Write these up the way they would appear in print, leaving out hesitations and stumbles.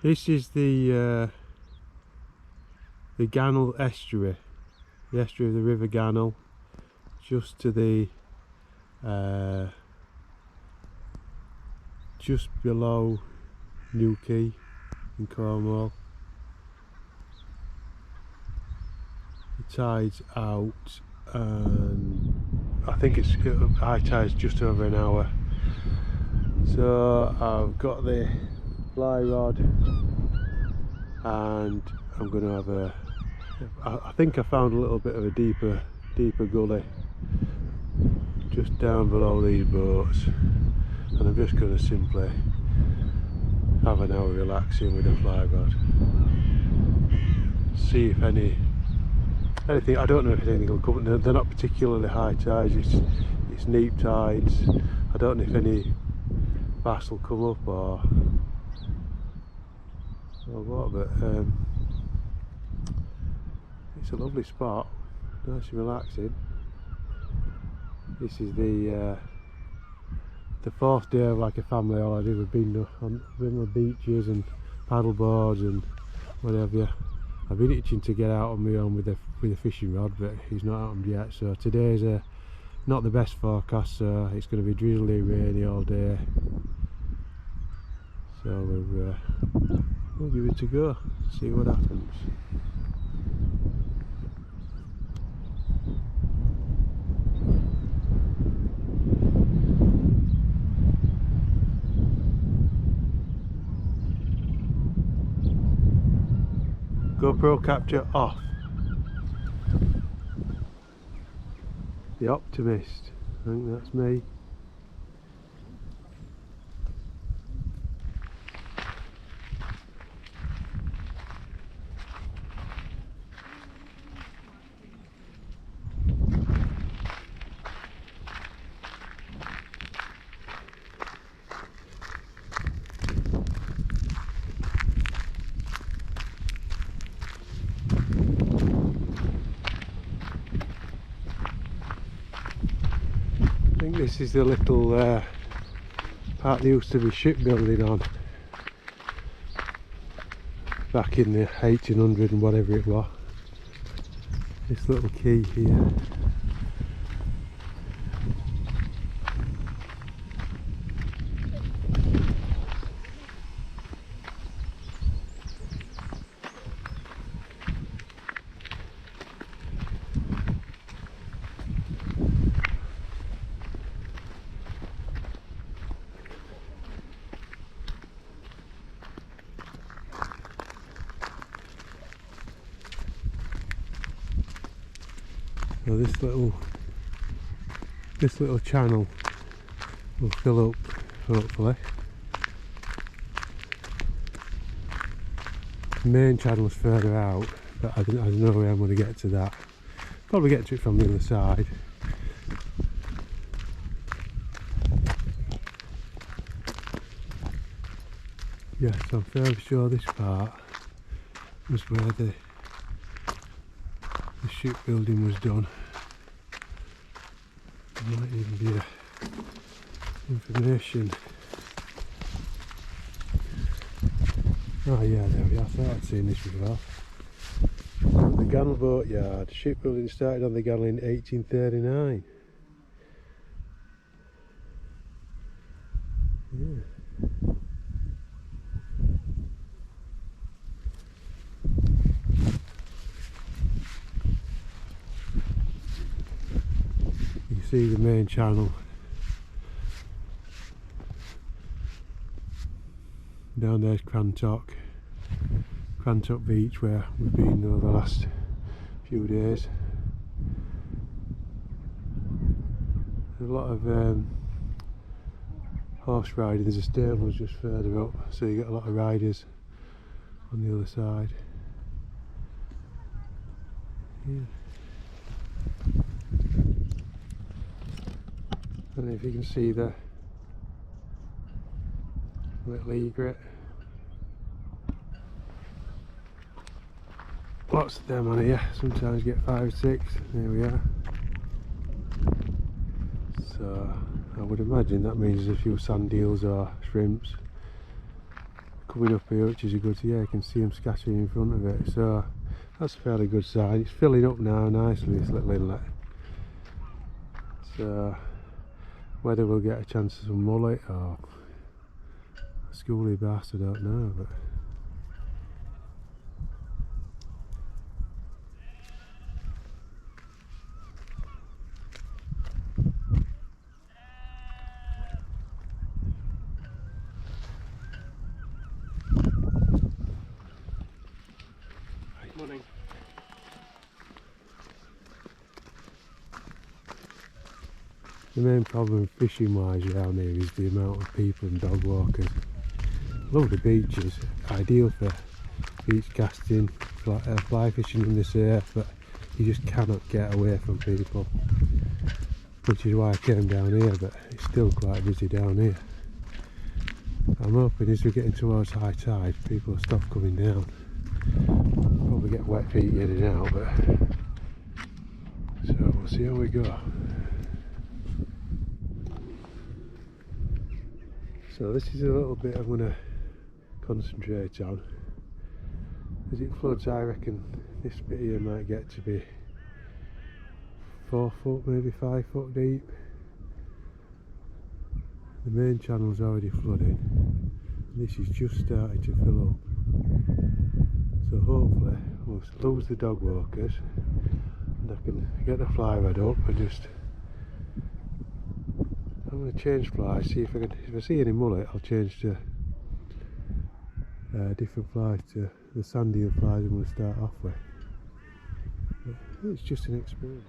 This is the Gannel Estuary, the estuary of the River Gannel, just to the just below Newquay in Cornwall. The tide's out, and I think it's high tide's just over an hour. So I've got the fly rod, and I'm going to have a. I think I found a little bit of a deeper gully just down below these boats, and I'm just going to simply have an hour relaxing with the fly rod. See if anything. I don't know if anything will come. They're not particularly high tides. It's neap tides. I don't know if any bass will come up or what, but it's a lovely spot, nice and relaxing. This is the fourth day of like a family holiday. We've been on the beaches and paddle boards and whatever. I've been itching to get out on my own with a fishing rod, but he's not out yet. So today's not the best forecast, so it's going to be drizzly, rainy all day. So we'll give it a go, see what happens. GoPro capture off. The Optimist, I think that's me. I think this is the little part they used to be shipbuilding on back in the 1800 and whatever it was. This little quay here. So this little channel will fill up, hopefully. The main channel's further out, but I don't know where I'm going to get to that. Probably get to it from the other side. Yes, I'm fairly sure this part was where the shipbuilding was done. There might even be information. Oh yeah, there we are. I thought I'd seen this before. The Gannel Boatyard. Shipbuilding started on the Gannel in 1839. Yeah. See the main channel down there's Crantock Beach, where we've been over the last few days. There's a lot of horse riding. There's a stable just further up, so you get a lot of riders on the other side. Yeah. I don't know if you can see the little egret. Lots of them on here. Sometimes you get 5 or 6. There we are. So I would imagine that means there's a few sand eels or shrimps. coming up here, which is a good, yeah, you can see them scattering in front of it, so that's a fairly good sign. It's filling up now nicely, this little inlet, so whether we'll get a chance of some mullet or a schoolie bass, I don't know, but morning. the main problem fishing wise around here is the amount of people and dog walkers. Love the beaches, ideal for beach casting, fly fishing in the surf, but you just cannot get away from people, which is why I came down here, but it's still quite busy down here. I'm hoping as we're getting towards high tide people will stop coming down. Probably get wet feet in and out, but so we'll see how we go. So this is a little bit I'm going to concentrate on. As it floods, I reckon this bit here might get to be 4 foot, maybe 5 foot deep. The main channel's already flooding. This is just starting to fill up. So hopefully we'll lose the dog walkers and I can get the fly rod up and just, I'm going to change flies, see if I see any mullet I'll change to different flies, to the sandier flies I'm going to start off with. But it's just an experiment.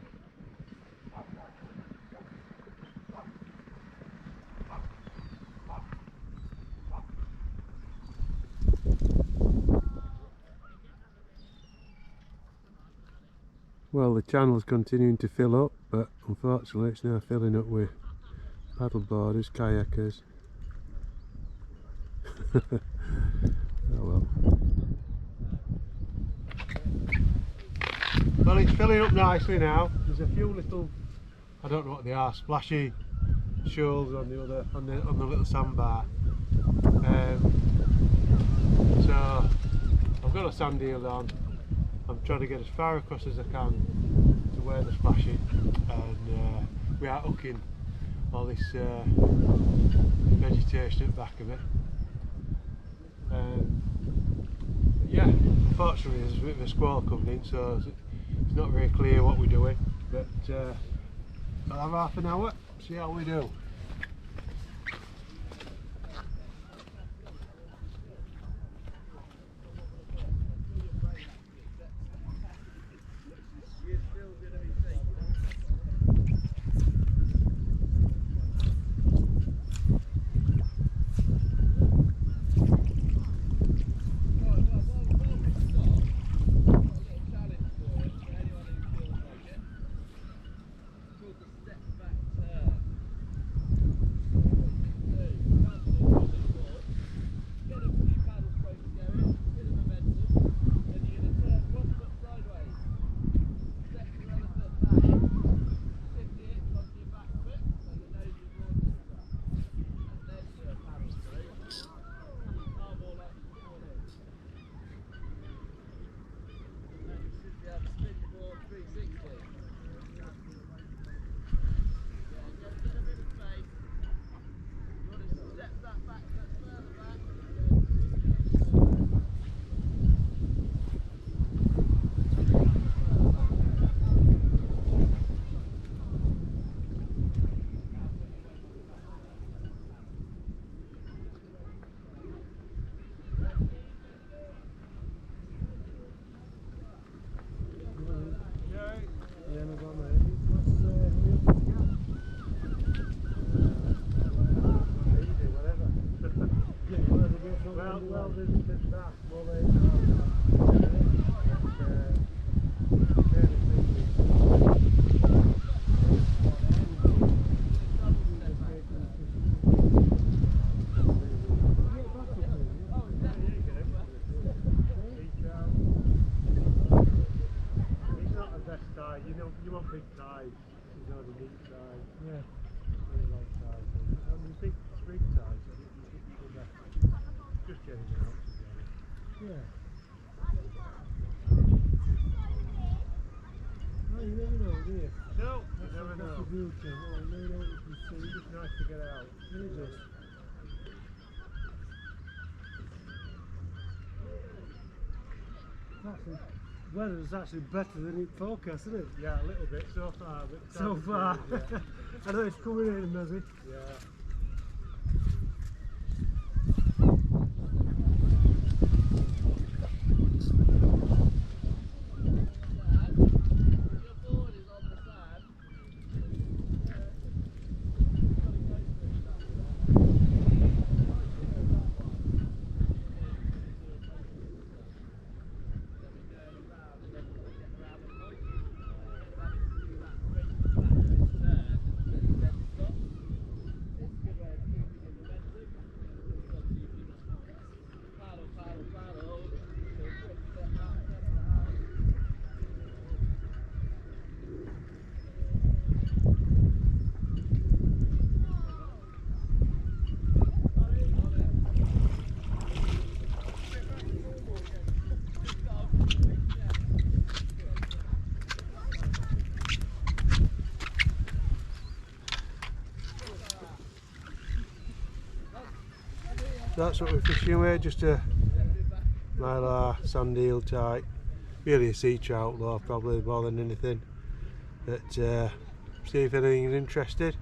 Well, the channel's continuing to fill up, but unfortunately it's now filling up with paddle boarders, kayakers. Oh well. Well, it's filling up nicely now. There's a few little, I don't know what they are, splashy shoals on the little sandbar. So I've got a sand eel on. I'm trying to get as far across as I can to where they're splashing, and we are hooking all this vegetation at the back of it. Yeah, unfortunately there's a bit of a squall coming in, so it's not very clear what we're doing, but I'll have half an hour, see how we do. You want big tides, you know, the deep tides. Yeah. Really long tides. I mean, big street tides, I think you should be just getting out together. Yeah. Oh, you never know, do you? No, you never know. That's the beauty. Oh, you never know what you can see. It's nice to get out. It is. Actually, weather's actually better than it forecast, isn't it? Yeah, a little bit so far. But so far. Yeah. I know it's coming in, does it? Yeah. That's what we're fishing with, just a mylar, sand eel type, really a sea trout though, probably more than anything. But see if anything is interested.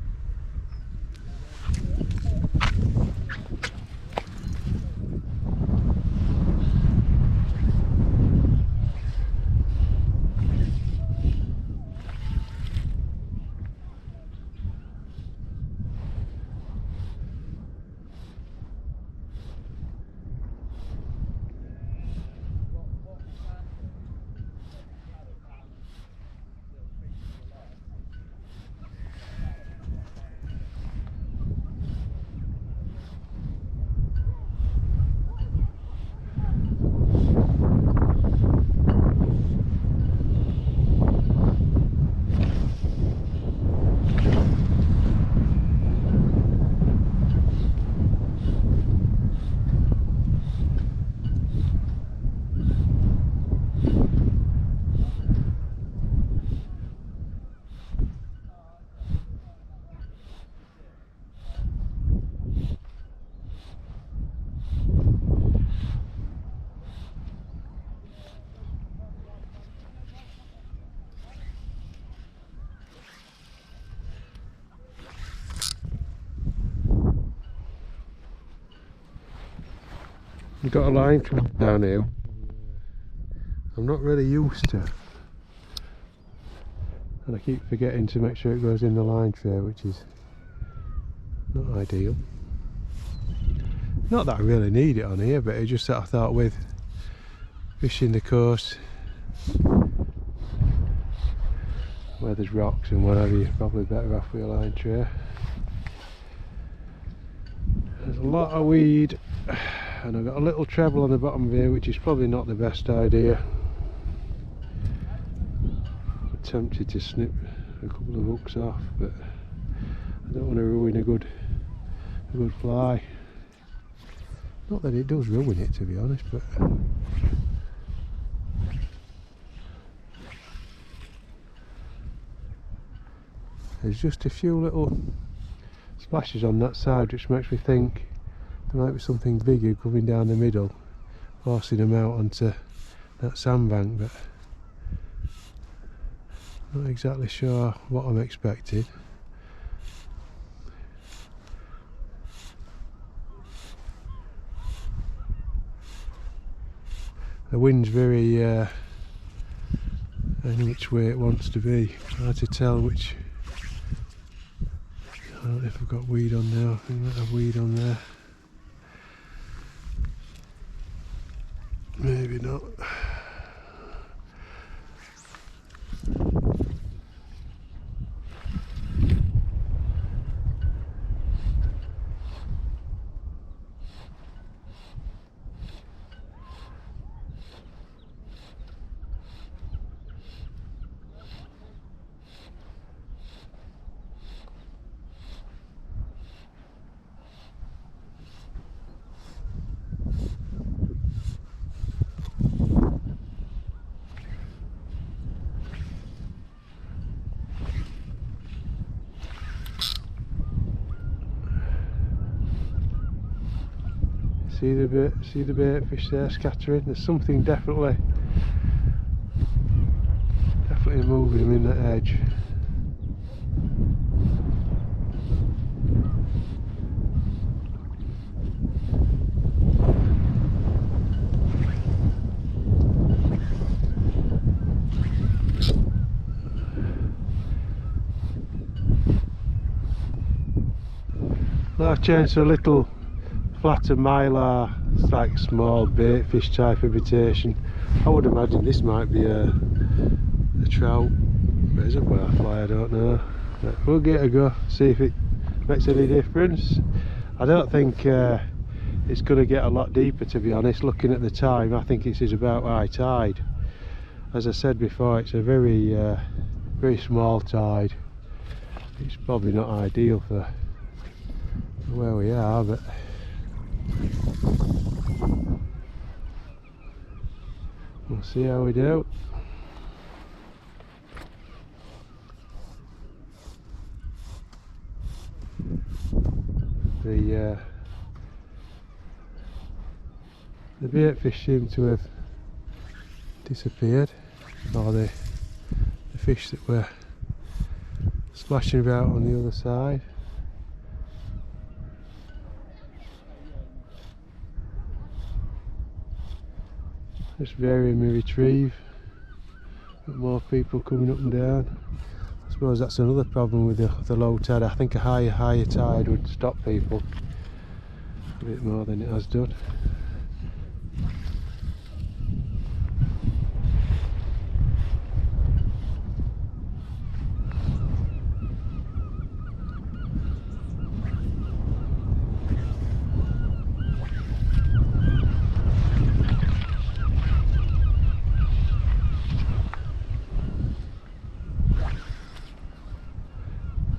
You've got a line coming down here. I'm not really used to, and I keep forgetting to make sure it goes in the line tray, which is not ideal. Not that I really need it on here, but it's just that I thought with fishing the coast where there's rocks and whatever, you're probably better off with a line tray. There's a lot of weed, and I've got a little treble on the bottom of here, which is probably not the best idea. I'm tempted to snip a couple of hooks off, but I don't want to ruin a good fly. Not that it does ruin it, to be honest, but there's just a few little splashes on that side which makes me think there might be something bigger coming down the middle, forcing them out onto that sandbank, but not exactly sure what I'm expecting. The wind's very in which way it wants to be. Hard to tell which. I don't know if I've got weed on there. I think I might have weed on there. Maybe not. See the bait fish there scattering. There's something definitely moving them in that edge. Now I've changed to a little flatter mylar, it's like small bait fish type imitation. I would imagine this might be a trout reservoir fly, I don't know. But we'll give it a go, see if it makes any difference. I don't think it's going to get a lot deeper, to be honest. Looking at the time, I think it is about high tide. As I said before, it's a very small tide. It's probably not ideal for where we are, but we'll see how we do. The bait fish seem to have disappeared, or the fish that were splashing about on the other side. Just varying my retrieve. Got more people coming up and down. I suppose that's another problem with the low tide. I think a higher tide would stop people a bit more than it has done.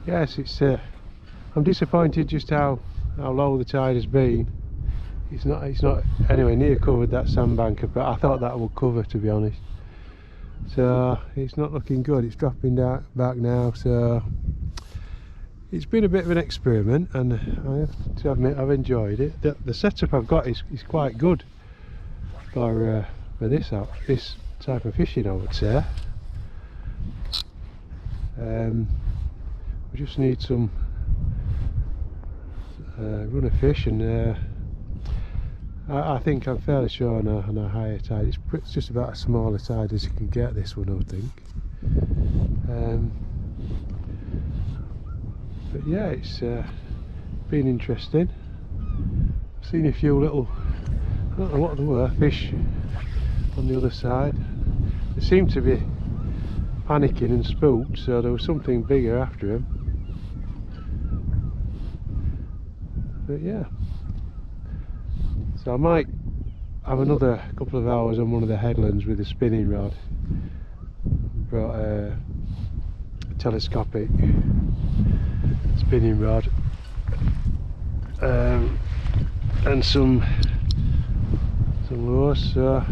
Yes, it's. I'm disappointed just how low the tide has been. It's not anywhere near covered that sandbank, but I thought that would cover, to be honest. So it's not looking good. It's dropping down back now. So it's been a bit of an experiment, and I have to admit I've enjoyed it. The setup I've got is quite good for this type of fishing, I would say. We just need some runner fish, and I think I'm fairly sure on a higher tide. It's just about as small a tide as you can get this one, I would think. But yeah, it's been interesting. I've seen a few little, I don't know what they were, fish on the other side. They seemed to be panicking and spooked, so there was something bigger after him. But yeah, so I might have another couple of hours on one of the headlands with a spinning rod. Brought a telescopic spinning rod and some lures, so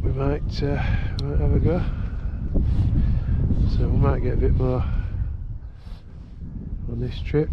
we might have a go. So we might get a bit more on this trip.